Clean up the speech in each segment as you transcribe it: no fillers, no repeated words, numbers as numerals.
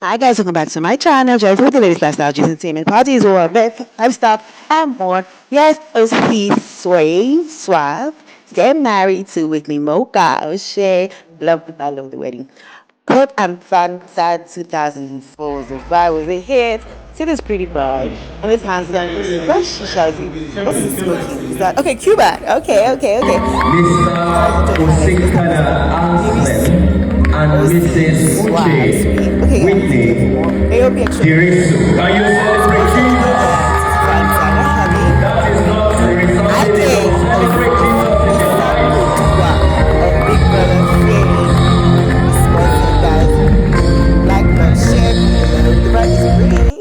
Hi guys, welcome back to my channel. Just with the latest lifestyle, juice, entertainment, parties, or life stuff and more. Yes, Osi Suave. Get married to Whitney Moka. O'Shea. I love the wedding. Cut and Fanta 2004. The vibe was a hit. See this pretty bride on this handsome. What she shall be? What's he smoking? Is that okay? Cuban. Okay. Mr. Osikana and Mrs. Uche Whitney Dirisu. Can you celebrate That is not the result of celebrating in your life. Big brother guys. Black man shit. The bride is pretty.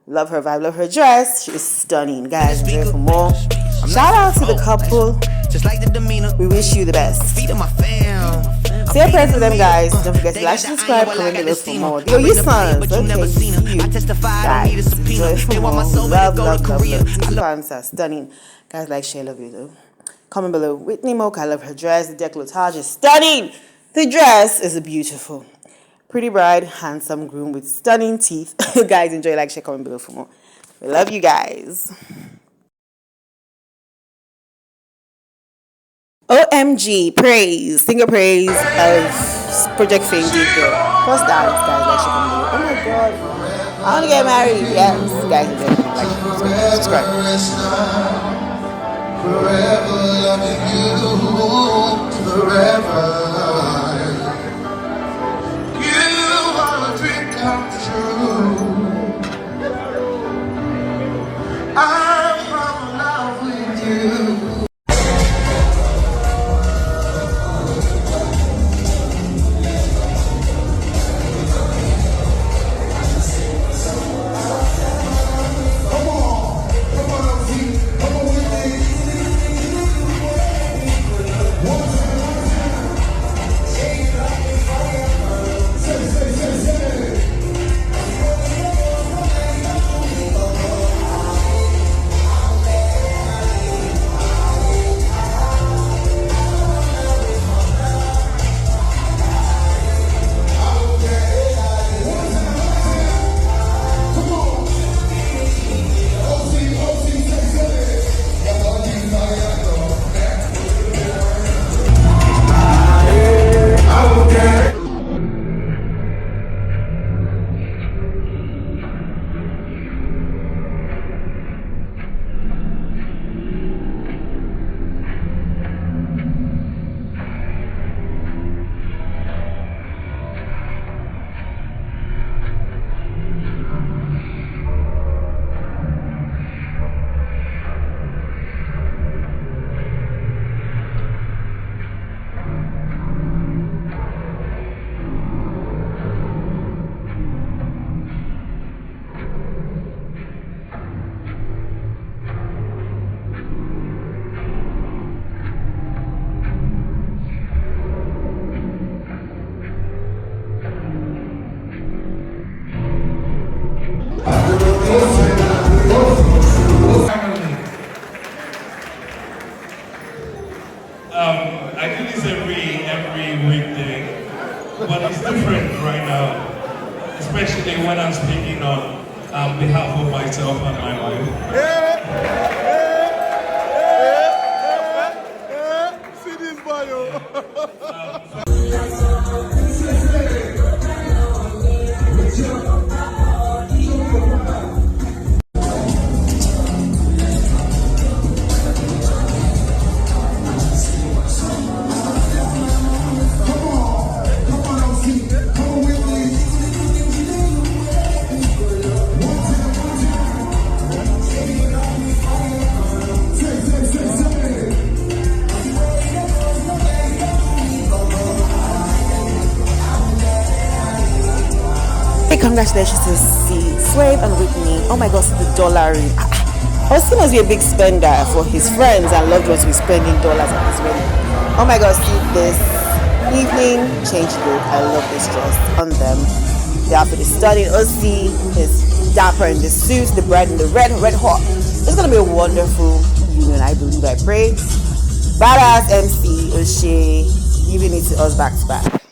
Love her vibe, love her dress. She's stunning. Guys, enjoy for more. Shout out to the couple. Just like the demeanor. We wish you the best. Feed my fam. Say a prayer for them, guys. Don't forget to like, subscribe, comment below for more. Yo, you sons. Okay, see you. Guys, enjoy for more. Love. These fans are stunning. Guys, like, share, love you though. Comment below. Whitney Moka, I love her dress. The decolletage is stunning. The dress is beautiful. Pretty bride, handsome groom with stunning teeth. Guys, enjoy, like, share, comment below for more. We love you guys. OMG, Praiz, singer Praiz of Project Fame Deeper. First dance, guys, like she can do. Oh my god. I want to get married. Yes, guys, enjoy. Like, subscribe. Forever loving you, forever. You are a dream come true. I'm in love with you. I do this every weekday, but it's different right now, especially when I'm speaking on behalf of myself and my wife. See this bio. Congratulations to Suave and Whitney. Oh my god, the dollar ring. Osi must be a big spender for his friends and loved ones to be spending dollars at his wedding. Oh my god, see this evening change look. I love this dress on them. The outfit is stunning. Osi is dapper in the suit, the bride in the red hot. It's gonna be a wonderful union, I believe. I pray. Badass MC O'Shea giving it to us back to back.